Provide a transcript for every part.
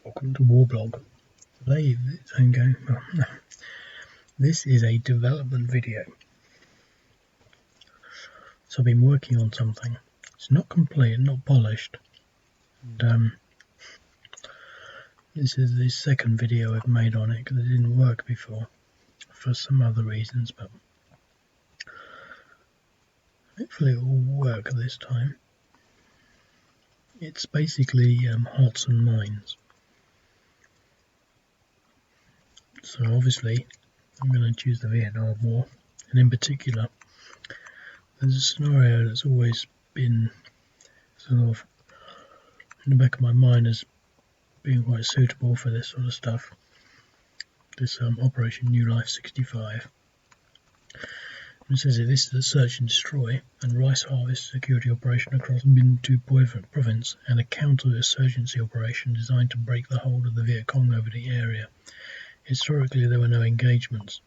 Welcome to Warblog. Today I'm going. This is a development video. So I've been working on something. It's not complete, not polished. And, this is the second video I've made on it because it didn't work before for some other reasons, but hopefully it will work this time. It's basically hearts and minds. So obviously I'm going to choose the Vietnam War, and in particular there's a scenario that's always been sort of in the back of my mind as being quite suitable for this sort of stuff. This Operation New Life 65. It says here, this is a search and destroy and rice harvest security operation across Minh Tu province and a counter-insurgency operation designed to break the hold of the Viet Cong over the area. Historically, there were no engagements.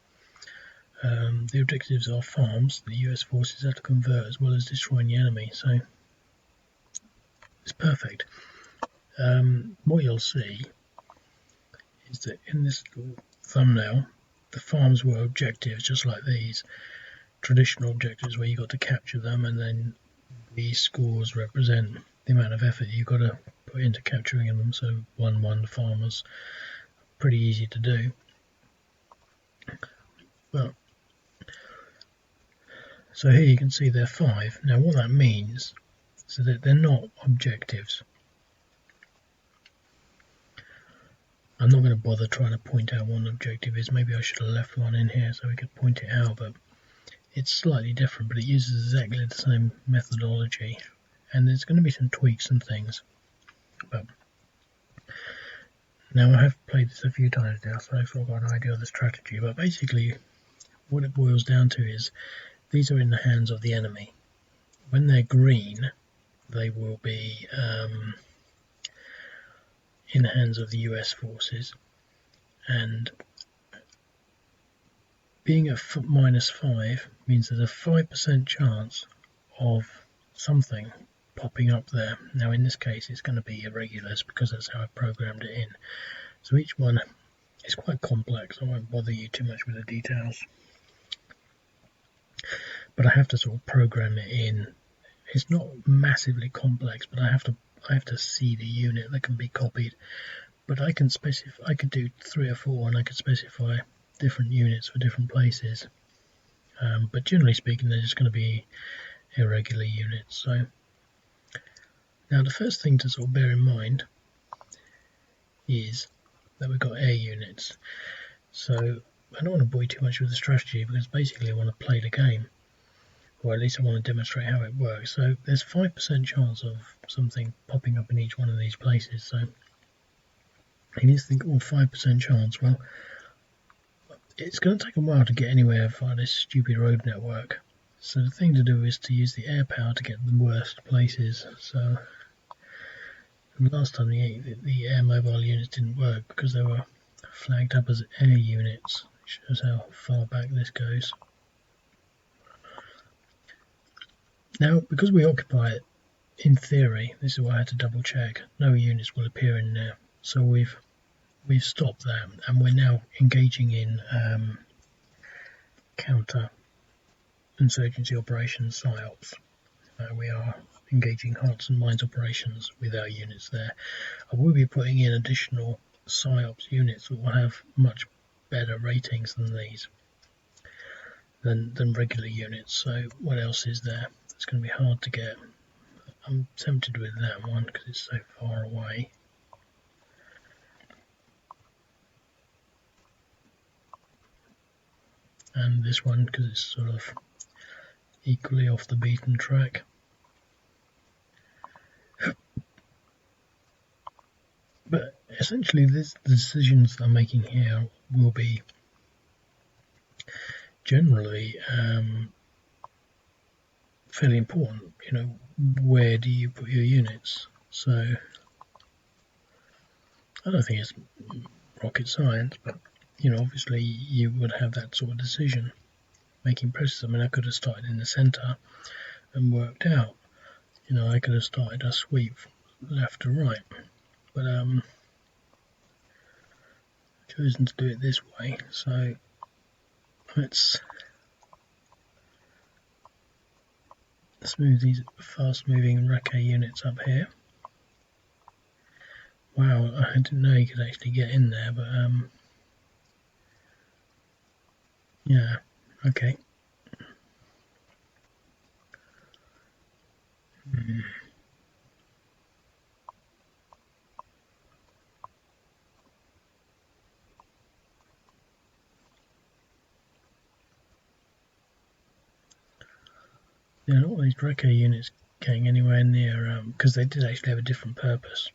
The objectives are farms the US forces have to convert as well as destroying the enemy, so it's perfect. What you'll see is that in this thumbnail, the farms were objectives just like these. Traditional objectives where you got to capture them, and then these scores represent the amount of effort you've got to put into capturing them. So 1-1 farmers, pretty easy to do. Well, so here you can see they're 5. Now what that means is that they're not objectives. I'm not going to bother trying to point out what an objective is. Maybe I should have left one in here so we could point it out, but it's slightly different, but it uses exactly the same methodology, and there's going to be some tweaks and things. But now I have played this a few times now, so I've sort of got an idea of the strategy, but basically what it boils down to is these are in the hands of the enemy. When they're green, they will be in the hands of the US forces, and being at -5 means there's a 5% chance of something popping up there. Now in this case it's going to be irregulars because that's how I programmed it in. So each one is quite complex. I won't bother you too much with the details, but I have to sort of program it in. It's not massively complex, but I have to see the unit that can be copied. But I can specify, I could do 3 or 4, and I could specify different units for different places. But generally speaking, they're just going to be irregular units. So now the first thing to sort of bear in mind is that we've got air units. So I don't want to bore you too much with the strategy because basically I want to play the game, or at least I want to demonstrate how it works. So there's 5% chance of something popping up in each one of these places. So you need to think, 5% chance. Well, it's going to take a while to get anywhere via this stupid road network. So the thing to do is to use the air power to get the worst places. So last time the air mobile units didn't work because they were flagged up as air units. It shows how far back this goes. Now, because we occupy it, in theory, this is what I had to double check, no units will appear in there. So we've stopped that, and we're now engaging in counter-insurgency operations, PSYOPs. We are engaging hearts and minds operations with our units there. I will be putting in additional PSYOPs units that will have much better ratings than these, than regular units. So what else is there? It's going to be hard to get. I'm tempted with that one because it's so far away. And this one because it's sort of equally off the beaten track. But essentially the decisions I'm making here will be generally fairly important. You know, where do you put your units? So I don't think it's rocket science, but you know, obviously you would have that sort of decision making process. I mean, I could have started in the center and worked out. You know, I could have started a sweep left to right, but chosen to do it this way, so let's move these fast moving Reke units up here. Wow, I didn't know you could actually get in there, but yeah, okay. Yeah, not all these Reke units getting anywhere near, because they did actually have a different purpose.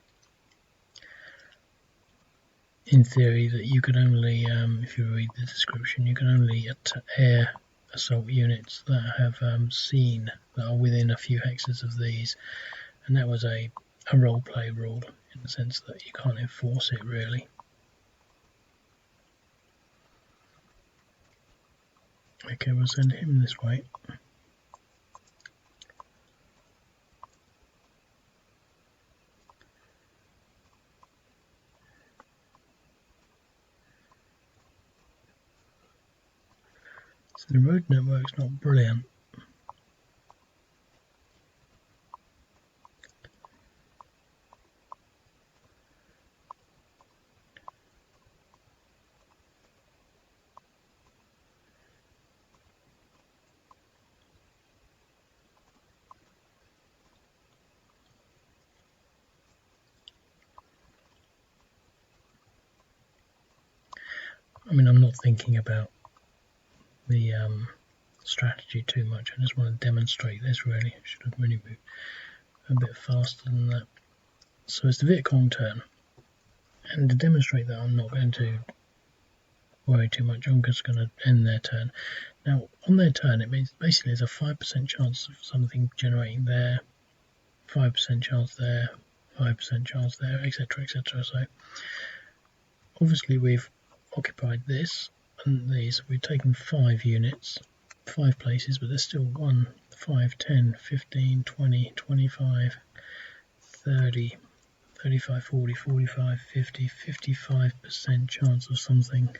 In theory, that you could only, if you read the description, you can only air assault units that have seen, that are within a few hexes of these, and that was a roleplay rule, in the sense that you can't enforce it really. Okay, we'll send him this way. So the road network's not brilliant. I mean, I'm not thinking about the strategy too much. I just want to demonstrate this really. I should have really moved a bit faster than that. So it's the Viet Cong turn. And to demonstrate that, I'm not going to worry too much. I'm just going to end their turn. Now, on their turn, it means basically there's a 5% chance of something generating there, 5% chance there, 5% chance there, etc., etc. So obviously we've occupied this and these. We've taken 5 units, 5 places, but there's still 1, 5, 10, 15, 20, 25, 30, 35, 40, 45, 50, 55% chance of something.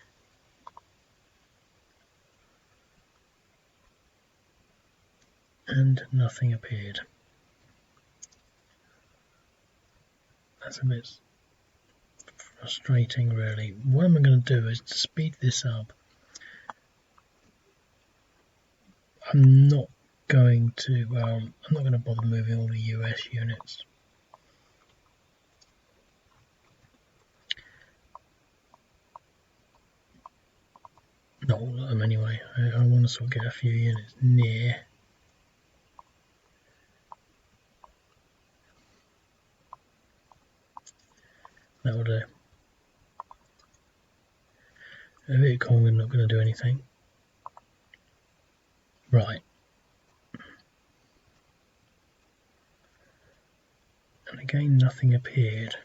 And nothing appeared. That's a bit frustrating really. What I'm going to do is to speed this up. I'm not going to bother moving all the US units. Not all of them anyway. I want to sort of get a few units near. That will do. A Viet Cong are not going to do anything. Right. And again, nothing appeared.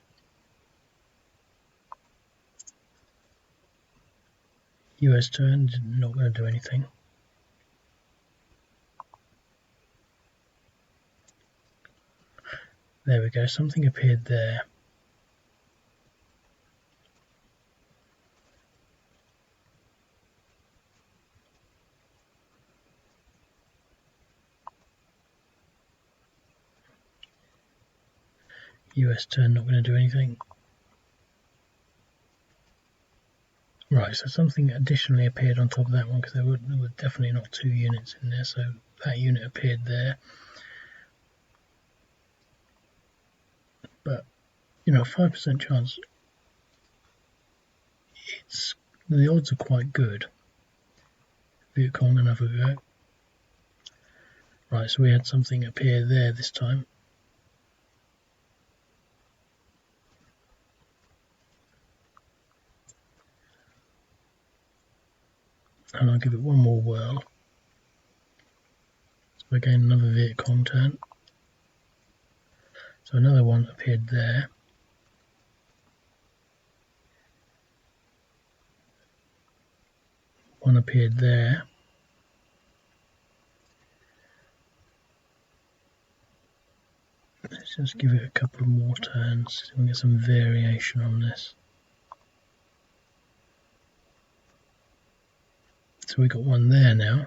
US turn, not going to do anything. There we go, something appeared there. US turn, not going to do anything. Right, so something additionally appeared on top of that one, because there were definitely not 2 units in there, so that unit appeared there. But, 5% chance, the odds are quite good. Viet Cong, another go. Right, so we had something appear there this time. And I'll give it one more whirl. So again, another Viet Cong turn. So another one appeared there. One appeared there. Let's just give it a couple more turns so we can get some variation on this. So we got one there now.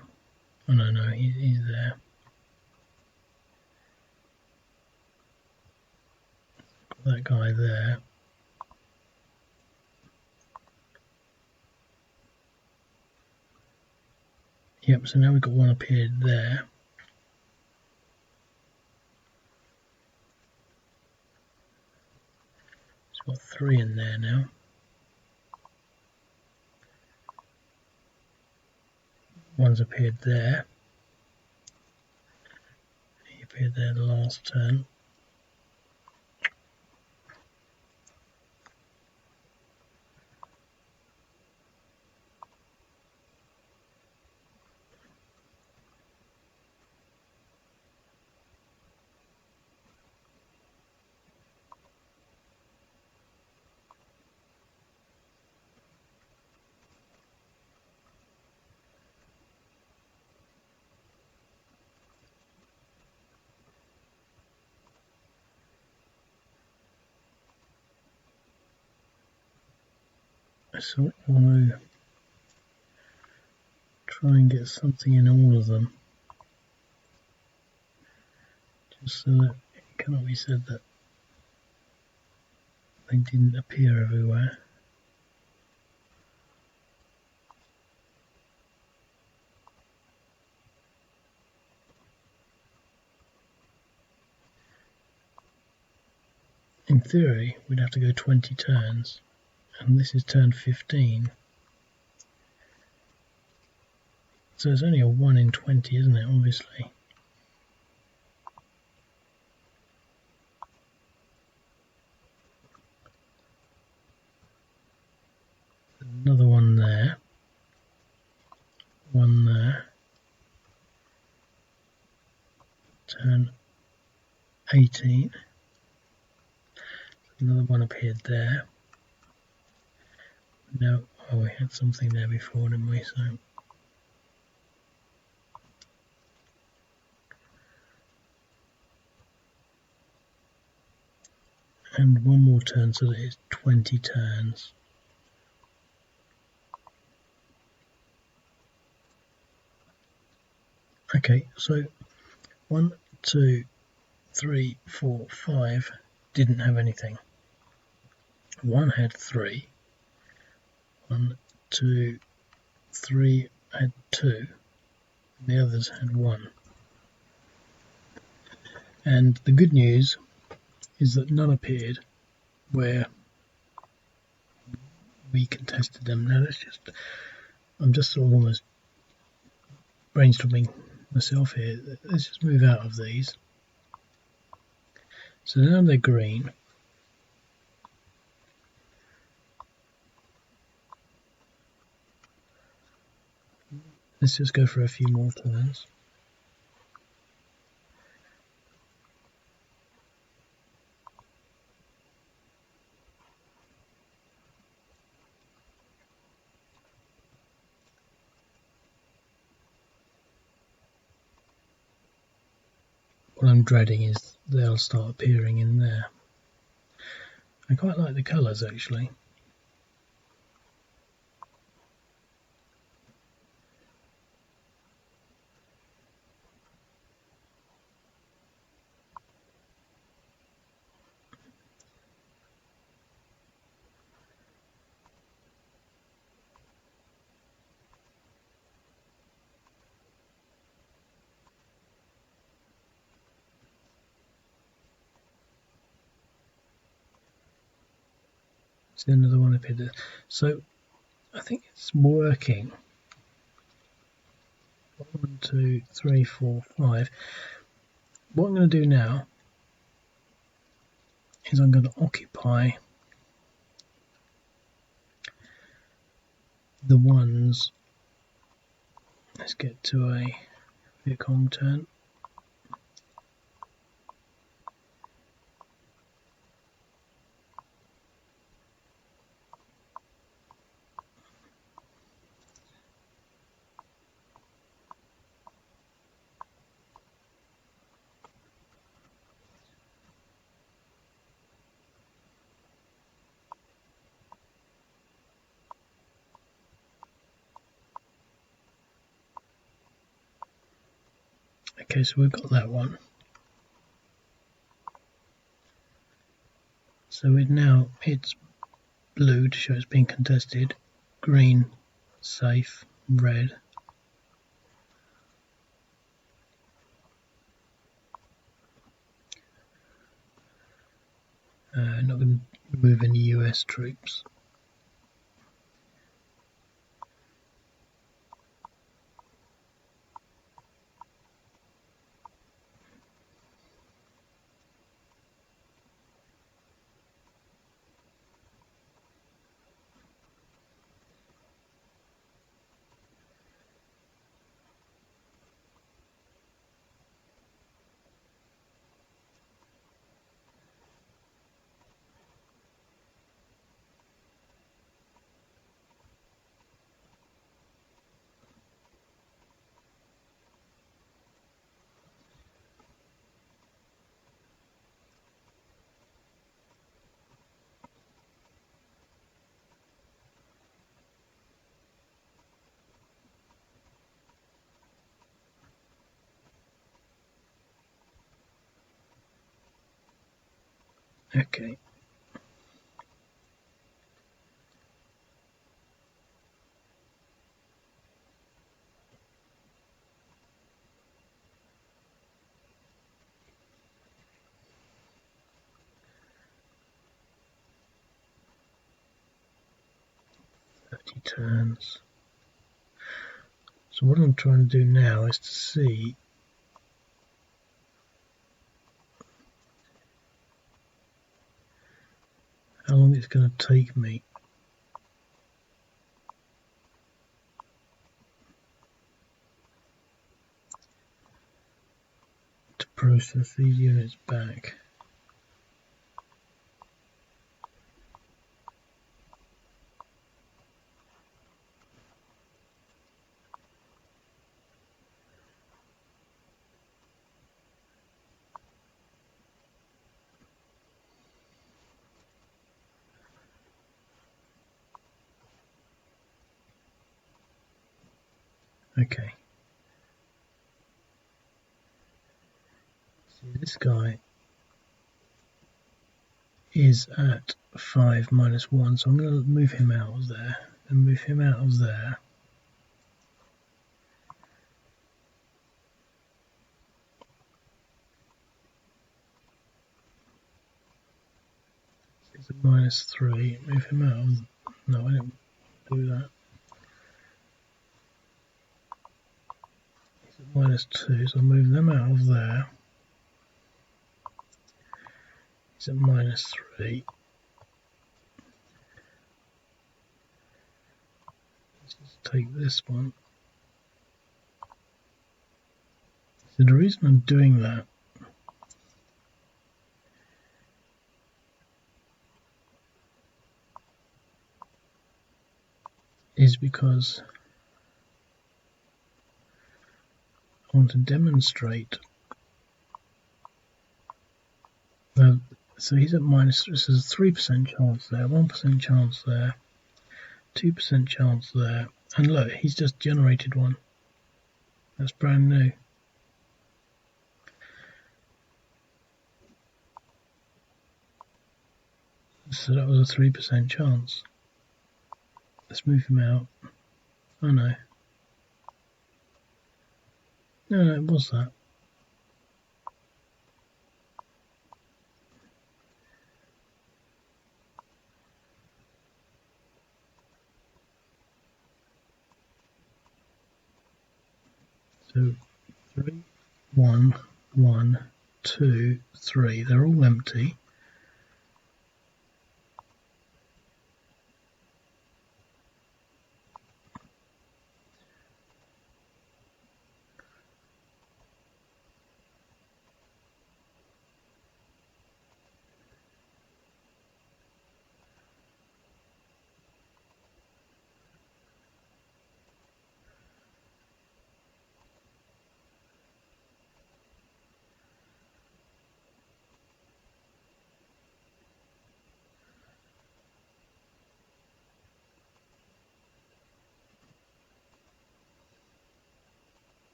Oh no, he's there. Got that guy there. Yep, so now we've got one appeared there. So we've got 3 in there now. One's appeared there. He appeared there the last turn. I sort of want to try and get something in all of them, just so that it cannot be said that they didn't appear everywhere. In theory, we'd have to go 20 turns, and this is turn 15. So it's only a 1 in 20, isn't it, obviously? Another one there. One there. Turn 18. Another one appeared there. No, oh, we had something there before, didn't we? So and one more turn, so that it's 20 turns. Okay, so 1, 2, 3, 4, 5 didn't have anything. One had 3. 1, 2, 3 had 2. And the others had 1. And the good news is that none appeared where we contested them. Now I'm just sort of almost brainstorming myself here. Let's just move out of these. So now they're green. Let's just go for a few more turns. What I'm dreading is they'll start appearing in there. I quite like the colours actually. See another one appeared there. So I think it's working. 1, 2, 3, 4, 5. What I'm going to do now is I'm going to occupy the ones. Let's get to a Vietcong turn. Okay, so we've got that one. So it's blue to show it's being contested, green, safe, red. Not going to move any US troops. Okay. Turns. So what I'm trying to do now is to see how long it's going to take me to process these units back. Okay. See, this guy is at 5 minus 1, so I'm going to move him out of there and move him out of there. It's a minus 3. Move him out of... No, I didn't do that. He's at minus 2, so I'll move them out of there. He's at minus 3. Let's just take this one. So the reason I'm doing that is because I want to demonstrate. So he's at minus, this is a 3% chance there, 1% chance there, 2% chance there, and look, he's just generated one. That's brand new. So that was a 3% chance. Let's move him out. Oh no. No, it was that. So 3, 1, 1, 2, 3. They're all empty.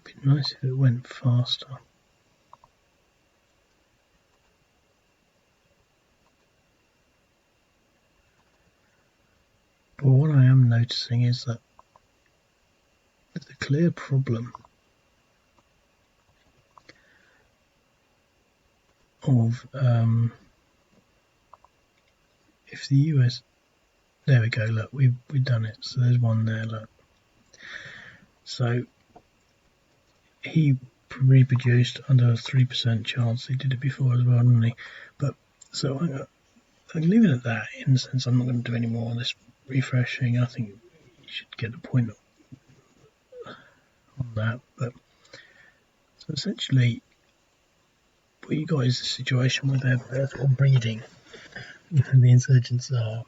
It'd be nice if it went faster. But what I am noticing is that there's a clear problem of if the US, there we go, look, we've done it. So there's one there, look. So he reproduced under a 3% chance. He did it before as well, didn't he? But so I'm leave it at that. In the sense, I'm not going to do any more of this refreshing. I think you should get the point on that. But so essentially, what you got is a situation where they're sort of breeding. The insurgents are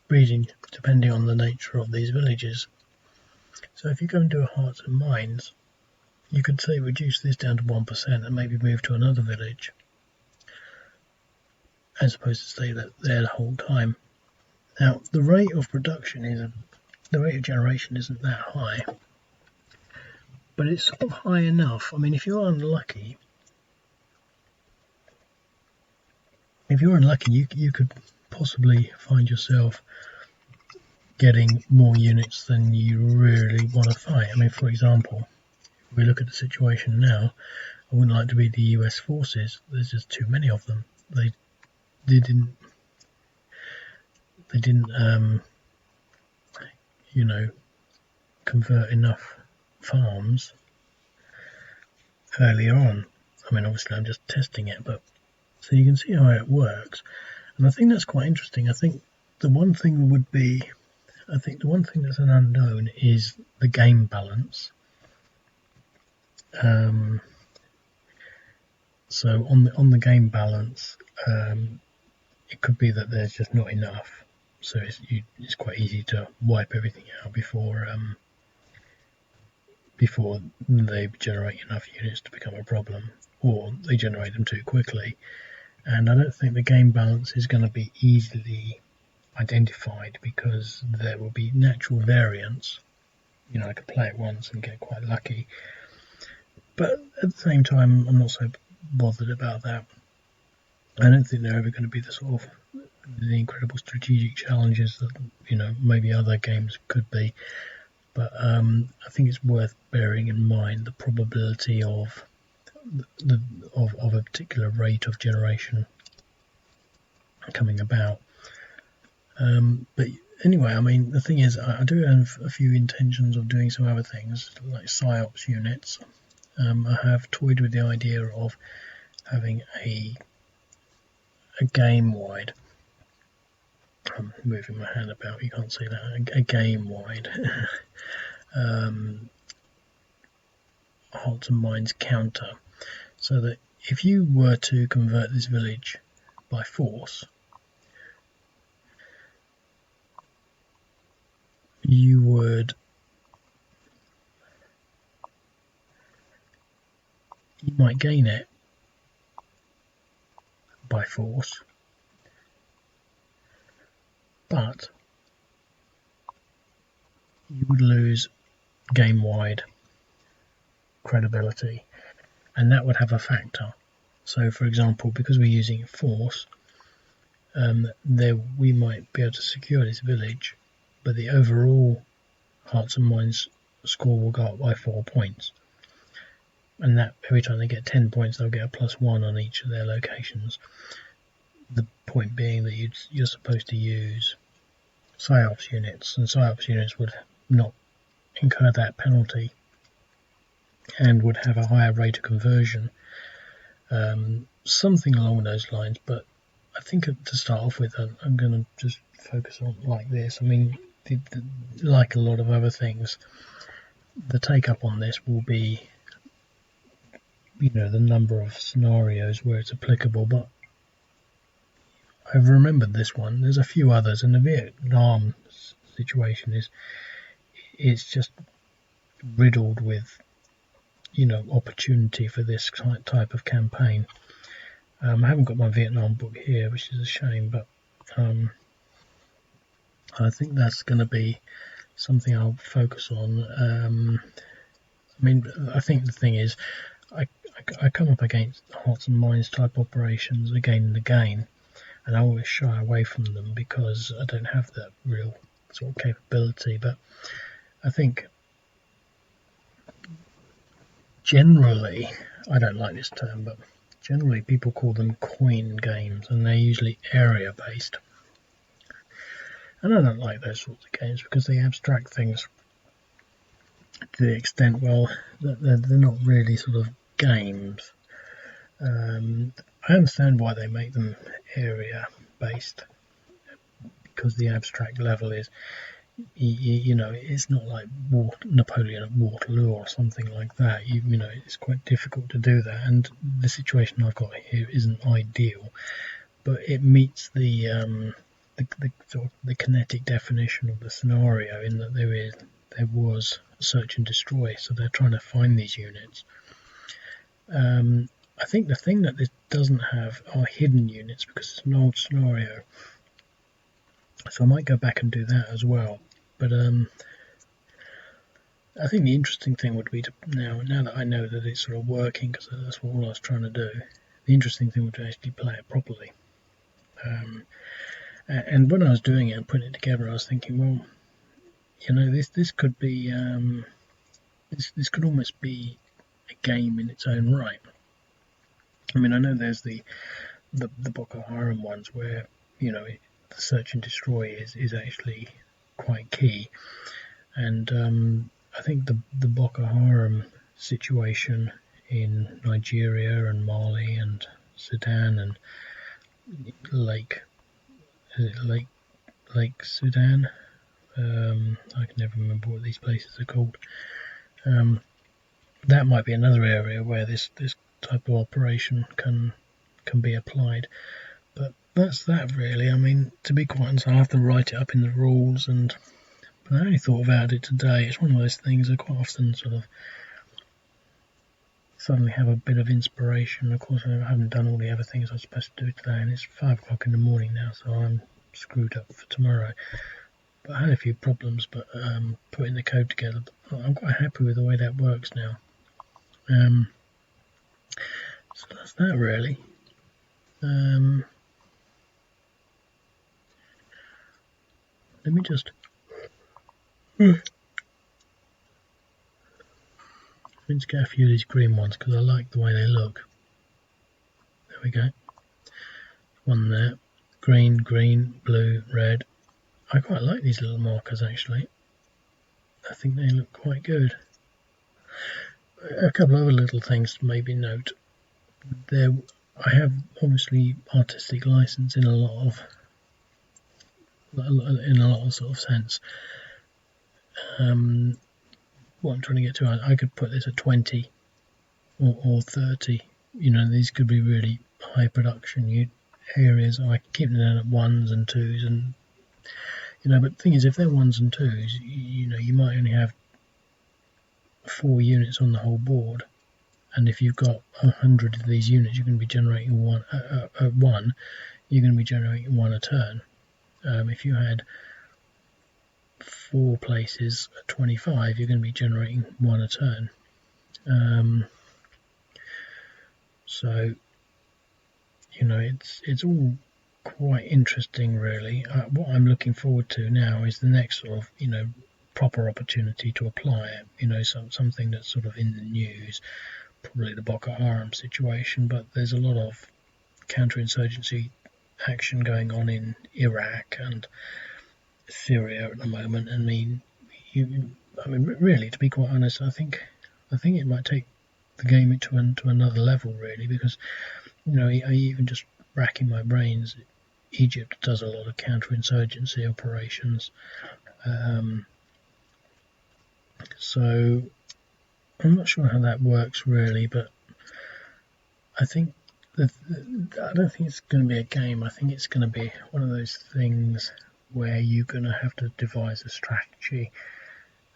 breeding depending on the nature of these villages. So if you go and do a hearts and minds, you could say reduce this down to 1% and maybe move to another village, as opposed to stay there the whole time. Now the rate of production the rate of generation isn't that high, but it's sort of high enough. I mean, if you're unlucky, you could possibly find yourself getting more units than you really want to fight. I mean, for example, if we look at the situation now, I wouldn't like to be the US forces. There's just too many of them. They didn't convert enough farms earlier on. I mean, obviously I'm just testing it, but so you can see how it works. And I think that's quite interesting. I think the one thing that's an unknown is the game balance. So on the game balance, it could be that there's just not enough. So it's quite easy to wipe everything out before they generate enough units to become a problem, or they generate them too quickly. And I don't think the game balance is going to be easily identified, because there will be natural variance. I could play it once and get quite lucky, but at the same time I'm not so bothered about that. I don't think they're ever going to be the sort of the incredible strategic challenges that maybe other games could be. But I think it's worth bearing in mind the probability of a particular rate of generation coming about. But anyway, I mean, the thing is, I do have a few intentions of doing some other things, like PSYOPs units. I have toyed with the idea of having a game-wide, I'm moving my hand about, you can't see that, a game-wide hearts and minds counter, so that if you were to convert this village by force, you might gain it by force, but you would lose game-wide credibility, and that would have a factor. So for example, because we're using force, we might be able to secure this village, but the overall hearts and minds score will go up by 4 points, and that every time they get 10 points they'll get a +1 on each of their locations. The point being that you're supposed to use PSYOPs units, and PSYOPs units would not incur that penalty and would have a higher rate of conversion, something along those lines. But I think to start off with, I'm going to just focus on like this. I mean, like a lot of other things, the take up on this will be the number of scenarios where it's applicable, but I've remembered this one. There's a few others, and the Vietnam situation it's just riddled with opportunity for this type of campaign. I haven't got my Vietnam book here, which is a shame, but I think that's going to be something I'll focus on. I mean, I think the thing is, I come up against hearts and minds type operations again and again, and I always shy away from them because I don't have that real sort of capability. But I think generally, I don't like this term, but generally people call them coin games, and they're usually area based. And I don't like those sorts of games because they abstract things to the extent, well, they're not really sort of games. I understand why they make them area based, because the abstract level is, you know, it's not like Napoleon at Waterloo or something like that. You know, it's quite difficult to do that, and the situation I've got here isn't ideal, but it meets the sort of the kinetic definition of the scenario, in that there was a search and destroy, so they're trying to find these units. I think the thing that this doesn't have are hidden units, because it's an old scenario. So I might go back and do that as well. But I think the interesting thing would be to, now that I know that it's sort of working, because that's all I was trying to do, the interesting thing would be to actually play it properly. And when I was doing it and putting it together, I was thinking, well, you know, this could be this could almost be a game in its own right. I mean, I know there's the Boko Haram ones where, you know, the search and destroy is actually quite key, and I think the Boko Haram situation in Nigeria and Mali and Sudan and Lake Sudan, I can never remember what these places are called. That might be another area where this type of operation can be applied. But that's that really. I mean, to be quite honest, I have to write it up in the rules, but I only thought about it today. It's one of those things I quite often sort of suddenly have a bit of inspiration. Of course, I haven't done all the other things I was supposed to do today, and it's 5 o'clock in the morning now, so I'm screwed up for tomorrow. But I had a few problems, but putting the code together, I'm quite happy with the way that works now. So that's that really. Let me just let's get a few of these green ones because I like the way they look. There we go. One there. Green, green, blue, red. I quite like these little markers actually. I think they look quite good. A couple of other little things to maybe note. I have obviously artistic license in a lot of sort of sense. What I'm trying to get to, I could put this at 20 or 30. You know, these could be really high production areas. I can keep them down at 1s and 2s, and you know. But the thing is, if they're 1s and 2s, you know, you might only have 4 units on the whole board, and if you've got 100 of these units, you're going to be generating one. You're going to be generating 1 a turn. If you had 4 places at 25, you're going to be generating 1 a turn. So, you know, it's all quite interesting, really. What I'm looking forward to now is the next sort of, you know, proper opportunity to apply it. You know, something that's sort of in the news, probably the Boko Haram situation, but there's a lot of counterinsurgency action going on in Iraq and Syria at the moment. I mean, really, to be quite honest, I think it might take the game to another level, really, because, you know, I even just racking my brains. Egypt does a lot of counterinsurgency operations, so I'm not sure how that works really, but I think I don't think it's going to be a game. I think it's going to be one of those things where you're going to have to devise a strategy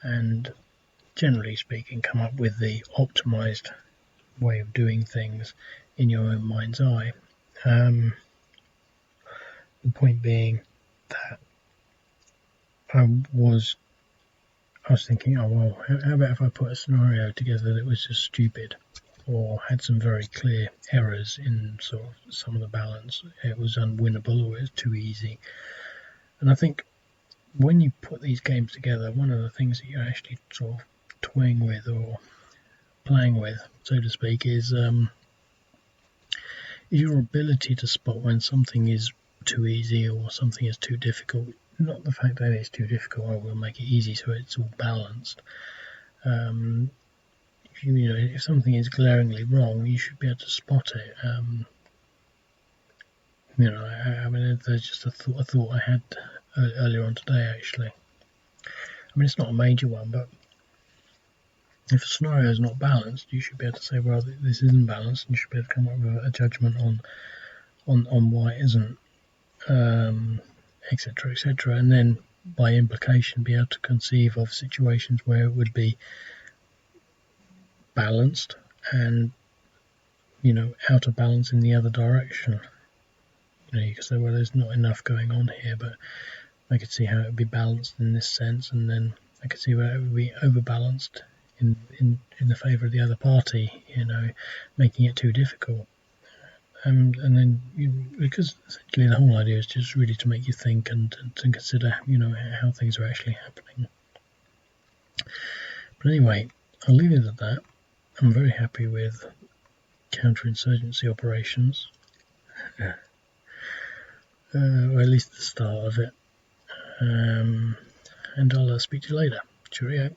and, generally speaking, come up with the optimized way of doing things in your own mind's eye. The point being that I was I was thinking, oh well, how about if I put a scenario together that was just stupid, or had some very clear errors in sort of some of the balance. It was unwinnable, or it was too easy. And I think when you put these games together, one of the things that you're actually sort of toying with or playing with, so to speak, is your ability to spot when something is too easy or something is too difficult. Not the fact that it's too difficult, I will make it easy so it's all balanced. If something is glaringly wrong, you should be able to spot it. I mean, there's just a thought I had earlier on today, actually. I mean, it's not a major one, but if a scenario is not balanced, you should be able to say, well, this isn't balanced, and you should be able to come up with a judgment on why it isn't, etc., etc., and then by implication be able to conceive of situations where it would be balanced and out of balance in the other direction. You could say, well, there's not enough going on here, but I could see how it would be balanced in this sense, and then I could see where it would be overbalanced in the favour of the other party, making it too difficult. And then, because essentially the whole idea is just really to make you think and to consider, how things are actually happening. But anyway, I'll leave it at that. I'm very happy with counterinsurgency operations, or at least the start of it. And I'll speak to you later. Cheerio.